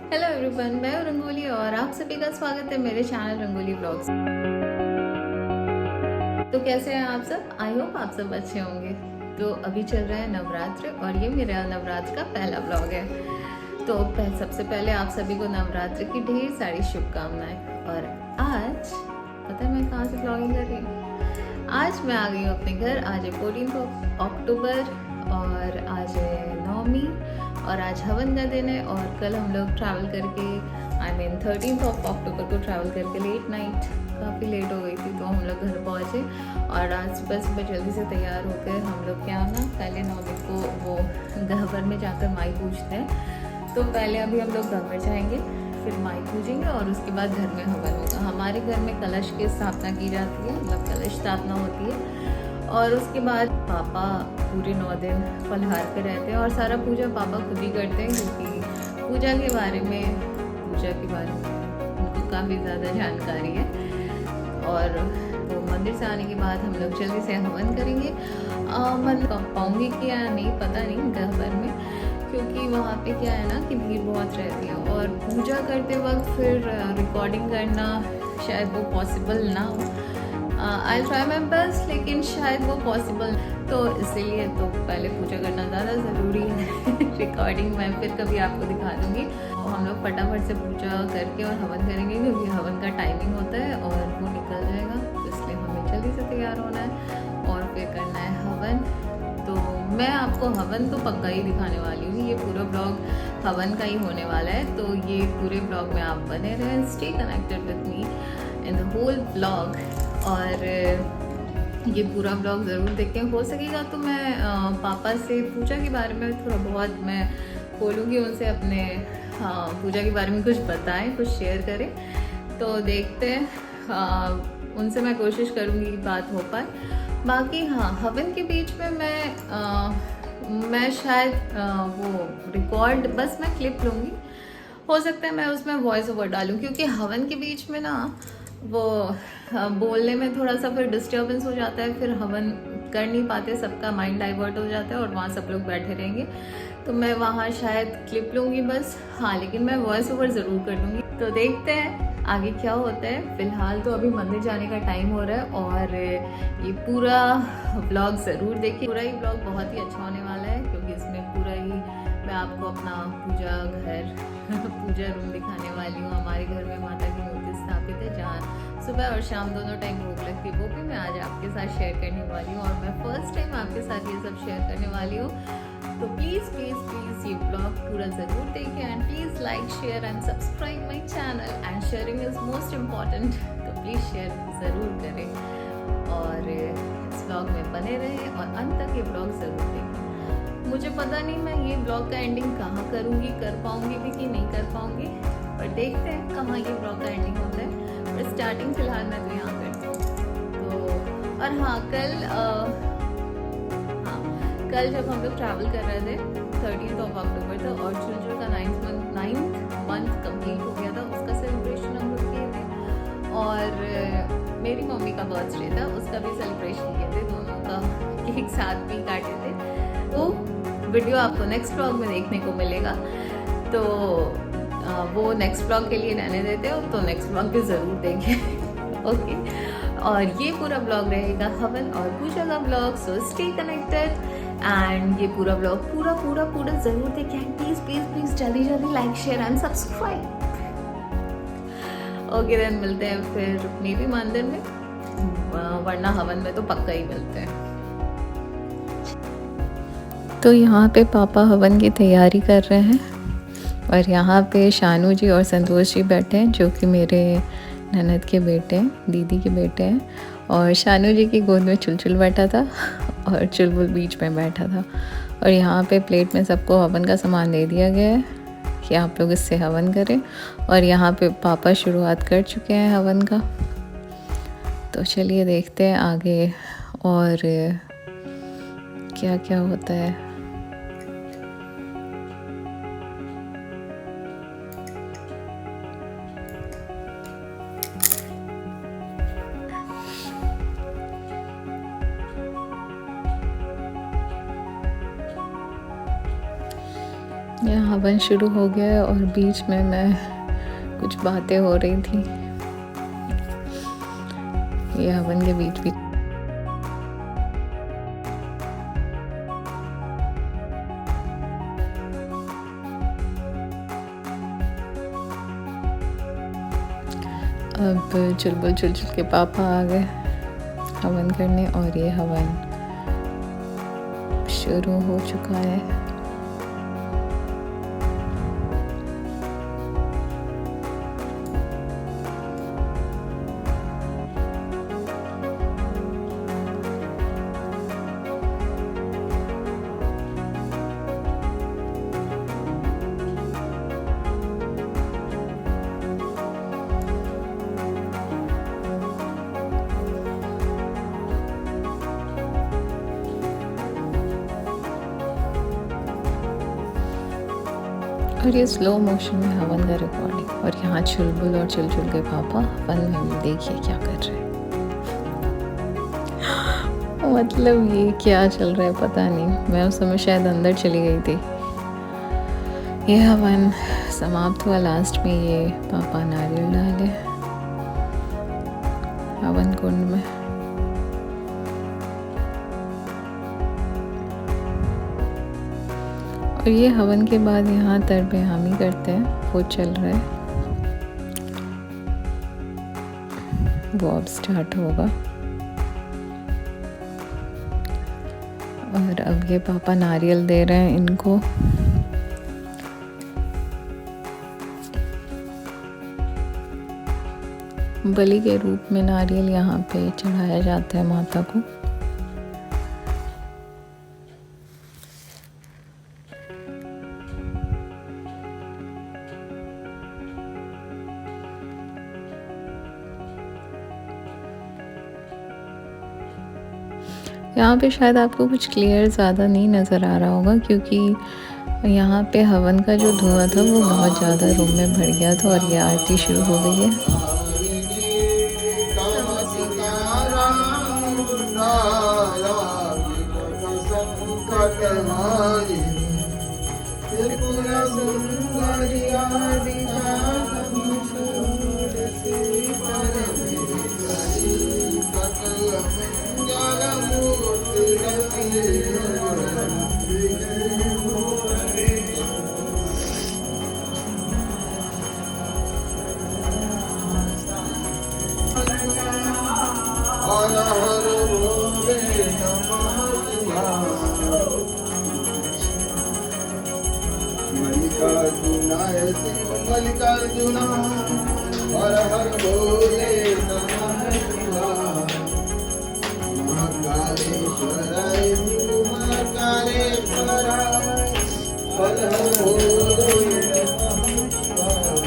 Hello everyone, मैं हूं रंगोली और आप सभी का स्वागत है मेरे चैनल रंगोली ब्लॉग्स। तो कैसे हैं आप सब? आई होप आप सब अच्छे होंगे। तो अभी चल रहा है नवरात्र और ये मेरा नवरात्र का पहला ब्लॉग है। तो सबसे पहले आप सभी को नवरात्र की ढेर सारी शुभकामनाएं। और आज पता है मैं कहाँ से ब्लॉगिंग कर रही हूँ? आज मैं आ गई हूँ अपने घर। आज है 14 अक्टूबर और आज है नवमी और आज हवन का दिन है। और कल हम लोग ट्रैवल करके 13 अक्टूबर को ट्रैवल करके लेट नाइट, काफ़ी लेट हो गई थी तो हम लोग घर पहुँचे। और आज सुबह सुबह जल्दी से तैयार होकर हम लोग क्या ना पहले नवमी को वो गहवर में जाकर माई पूजते हैं। तो पहले अभी हम लोग गहवर जाएंगे, फिर माई पूजेंगे और उसके बाद घर में हवन होगा। हमारे घर में कलश की स्थापना की जाती है, मतलब कलश स्थापना होती है। और उसके बाद पापा पूरे 9 दिन फलहार पे रहते हैं और सारा पूजा पापा खुद ही करते हैं, क्योंकि पूजा के बारे में उनको काफ़ी ज़्यादा जानकारी है। और तो मंदिर से आने के बाद हम लोग जल्दी से हवन करेंगे। मैं पाऊँगी कि या नहीं पता नहीं गहवर में, क्योंकि वहाँ पे क्या है ना कि भीड़ बहुत रहती है और पूजा करते वक्त फिर रिकॉर्डिंग करना शायद वो पॉसिबल ना हो। आई ट्राई माई बेस्ट, लेकिन शायद वो पॉसिबल, तो इसीलिए तो पहले पूजा करना ज़्यादा ज़रूरी है। रिकॉर्डिंग मैं फिर कभी आपको दिखा दूँगी। और हम लोग फटाफट से पूजा करके और हवन करेंगे, क्योंकि हवन का टाइमिंग होता है और वो निकल जाएगा, तो इसलिए हमें जल्दी से तैयार होना है और फिर करना है हवन। तो मैं आपको हवन तो पक्का ही दिखाने वाली हूँ। ये पूरा ब्लॉग हवन का ही होने वाला है, तो ये पूरे ब्लॉग में आप बने रहें। Stay connected with me in the whole blog. और ये पूरा ब्लॉग ज़रूर देखें। हो सकेगा तो मैं पापा से पूजा के बारे में थोड़ा बहुत मैं बोलूँगी, उनसे अपने पूजा के बारे में कुछ बताएं, कुछ शेयर करें। तो देखते हैं, उनसे मैं कोशिश करूँगी कि बात हो पाए। बाकी हाँ, हवन के बीच में मैं शायद वो रिकॉर्ड बस मैं क्लिप लूँगी। हो सकता है मैं उसमें वॉइस ओवर डालूँ, क्योंकि हवन के बीच में ना वो बोलने में थोड़ा सा फिर डिस्टर्बेंस हो जाता है, फिर हवन कर नहीं पाते, सबका माइंड डाइवर्ट हो जाता है और वहाँ सब लोग बैठे रहेंगे। तो मैं वहाँ शायद क्लिप लूँगी बस, हाँ, लेकिन मैं वॉइस ओवर ज़रूर कर लूँगी। तो देखते हैं आगे क्या होता है। फिलहाल तो अभी मंदिर जाने का टाइम हो रहा है और ये पूरा ब्लॉग ज़रूर देखिए। पूरा ही ब्लॉग बहुत ही अच्छा होने वाला है, क्योंकि इसमें पूरा ही मैं आपको अपना पूजा घर पूजा रूम दिखाने वाली हूँ। हमारे घर में माता की मूर्ति स्थापित है, जहाँ सुबह और शाम दोनों टाइम भोग लगती है। वो भी मैं आज आपके साथ शेयर करने वाली हूँ और मैं फर्स्ट टाइम आपके साथ ये सब शेयर करने वाली हूँ। तो प्लीज़ प्लीज़ प्लीज़ ये ब्लॉग पूरा ज़रूर देखें and please like share and subscribe my channel and sharing is most important. तो प्लीज़ शेयर ज़रूर करें और इस ब्लॉग में बने रहें और अंत तक ये ब्लॉग ज़रूर देखें। मुझे पता नहीं मैं ये ब्लॉग का एंडिंग कहाँ करूँगी, कर पाऊँगी भी कि नहीं कर पाऊँगी, पर देखते हैं कहाँ ये ब्लॉग का एंडिंग होता है। पर स्टार्टिंग फ़िलहाल मैं तो यहाँ करती हूँ। तो और हाँ, कल जब हम लोग ट्रैवल कर रहे थे 13 अक्टूबर था और चुलचुल का 9th मंथ कंप्लीट हो गया था, उसका सेलिब्रेशन हम लोग किए थे। और मेरी मम्मी का बर्थडे था, उसका भी सेलिब्रेशन किए थे, दोनों का केक साथ भी काटे थे। वो वीडियो आपको नेक्स्ट ब्लॉग में देखने को मिलेगा, तो वो नेक्स्ट ब्लॉग के लिए रहने देते हो, तो नेक्स्ट ब्लॉग भी ज़रूर देखें। ओके। और ये पूरा ब्लॉग रहेगा हवन और पूजा का blog, so stay connected and ये पूरा ब्लॉग पूरा ज़रूर देखें। प्लीज़ प्लीज़ प्लीज़ जल्दी जल्दी like share and subscribe. Okay then, मिलते हैं फिर मे भी मंदिर में, वरना हवन में तो पक्का ही मिलते हैं। तो यहाँ पे पापा हवन की तैयारी कर रहे हैं और यहाँ पे शानू जी और संतोष जी बैठे हैं, जो कि मेरे ननद के बेटे हैं, दीदी के बेटे हैं। और शानू जी की गोद में चुलचुल बैठा था और चुलबुल बीच में बैठा था। और यहाँ पे प्लेट में सबको हवन का सामान दे दिया गया है कि आप लोग इससे हवन करें। और यहाँ पे पापा शुरुआत कर चुके हैं हवन का। तो चलिए देखते हैं आगे और क्या क्या होता है। हवन शुरू हो गया है और बीच में मैं कुछ बातें हो रही थी। ये हवन के बीच भी अब चुलबुल चुलचुल के पापा आ गए हवन करने और ये हवन शुरू हो चुका है। और ये स्लो मोशन में हवन का रिकॉर्डिंग और यहाँ चुलबुल और चुलचुल के पापा हवन में भी देखिए क्या कर रहे हैं। मतलब ये क्या चल रहा है पता नहीं, मैं उस समय शायद अंदर चली गई थी। ये हवन समाप्त हुआ, लास्ट में ये पापा नारियल डाले हवन कुंड में। और ये हवन के बाद यहाँ तरबेहामी करते हैं, वो चल रहा है, वो अब स्टार्ट होगा। और अब ये पापा नारियल दे रहे हैं इनको। बलि के रूप में नारियल यहाँ पे चढ़ाया जाता है माता को। यहाँ पे शायद आपको कुछ क्लियर ज़्यादा नहीं नज़र आ रहा होगा क्योंकि यहाँ पे हवन का जो धुआं था वो बहुत ज़्यादा रूम में भर गया था और ये आरती शुरू हो गई है। मल्लिकार्जुना हर हर भोले नमः शिवाय महाकालेश्वराय महाकालेश्वराय हर हर भोले नमः शिवाय।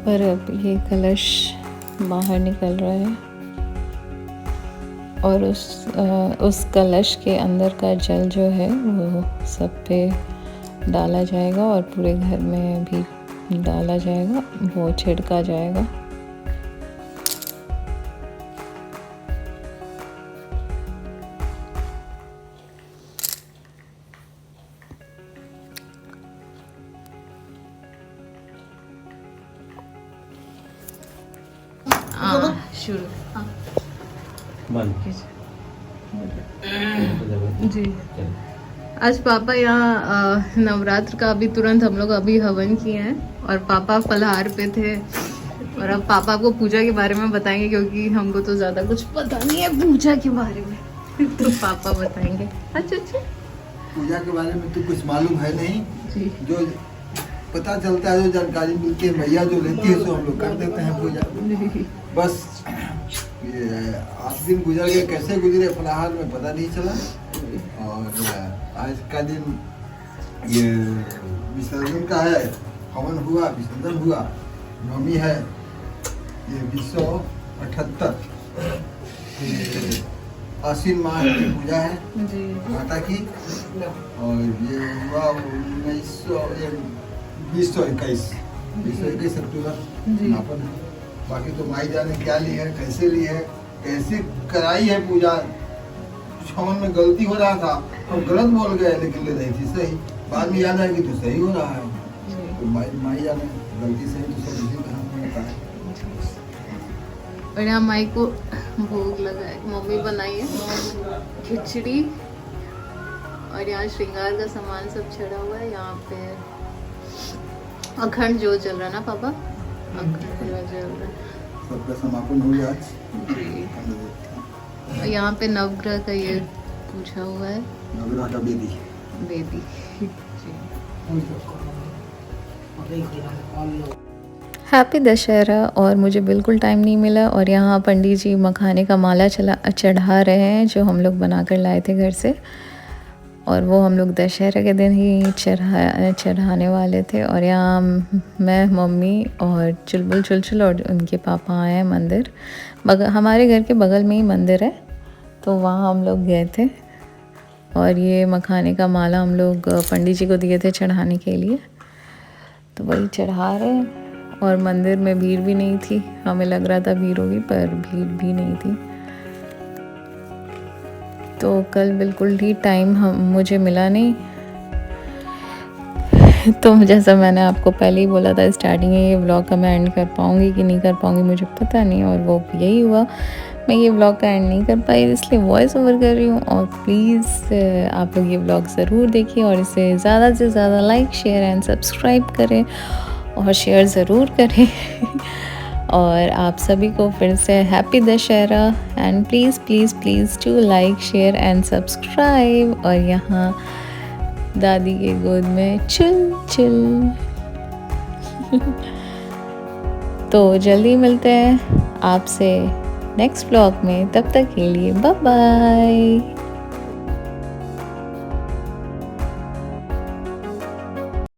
और अब ये कलश बाहर निकल रहा है और उस कलश के अंदर का जल जो है वो सब पे डाला जाएगा और पूरे घर में भी डाला जाएगा, वो छिड़का जाएगा। शुरू जी। आज पापा यहाँ नवरात्र का अभी तुरंत हम लोग अभी हवन किए हैं और पापा फलहार पे थे और अब पापा को पूजा के बारे में बताएंगे क्योंकि हमको तो ज़्यादा कुछ पता नहीं है पूजा के बारे में तो पापा बताएंगे। अच्छा पूजा के बारे में तो कुछ मालूम है नहीं जी, जो पता चलता है, जो जानकारी मिलती है मैया जो लेती है तो हम लोग कर देते हैं पूजा। बस ये 8 दिन गुजर गए, कैसे गुजरे फलाहार में पता नहीं चला। और आज का दिन ये विसर्जन का है, हवन हुआ, विसर्जन हुआ, नवमी है, ये 278 आश्विन माह की पूजा है जी। माता की। और ये हुआ 2021 अक्टूबर जी। नापन है। बाकी तो माई जाने क्या ली है, कैसे ली है, कैसे कराई है पूजा। कुछ हवन में गलती हो रहा था तो गलत बोल गए, लेकिन ले रही थी सही, बाद में याद आएगी तो सही हो रहा है। तो माई जाने गलती सही तो सब इसी तरह होता है। और यहाँ माई को भोग लगा है, मम्मी बनाई है खिचड़ी। और यहाँ श्रृंगार का सामान सब चढ़ा हुआ है। यहाँ पे अखंड जो चल रहा है ना पापा, अखंड जो चल रहा है। सबका समापन हो गया आज। जी। और यहाँ पे नवग्रह का ये पूछा हुआ है, नवग्रह का बेदी। बेदी। जी। हैप्पी दशहरा। और मुझे बिल्कुल टाइम नहीं मिला, और यहाँ पंडित जी मखाने का माला चढ़ा रहे हैं जो हम लोग बना कर लाए थे घर से, और वो हम लोग दशहरा के दिन ही चढ़ाने वाले थे। और यहाँ मैं, मम्मी और चुलचुल और उनके पापा आए हैं मंदिर। हमारे घर के बगल में ही मंदिर है, तो वहाँ हम लोग गए थे। और ये मखाने का माला हम लोग पंडित जी को दिए थे चढ़ाने के लिए, तो वही चढ़ा रहे हैं। और मंदिर में भीड़ भी नहीं थी, हमें लग रहा था भीड़ होगी पर भीड़ भी नहीं थी। तो कल बिल्कुल ही टाइम मुझे मिला नहीं। तो जैसा मैंने आपको पहले ही बोला था स्टार्टिंग में, ये व्लॉग का मैं एंड कर पाऊँगी कि नहीं कर पाऊँगी मुझे पता नहीं, और वो यही हुआ। मैं ये व्लॉग का एंड नहीं कर पाई, इसलिए वॉइस ओवर कर रही हूँ। और प्लीज़ आप लोग ये व्लॉग ज़रूर देखिए, और इसे ज़्यादा से ज़्यादा लाइक, शेयर एंड सब्सक्राइब करें, और शेयर ज़रूर करें। और आप सभी को फिर से happy Dussehra, and please please please to like, share and subscribe. और यहाँ दादी के गोद में चुल। तो जल्दी मिलते हैं आपसे नेक्स्ट व्लॉग में, तब तक के लिए बाय बाय।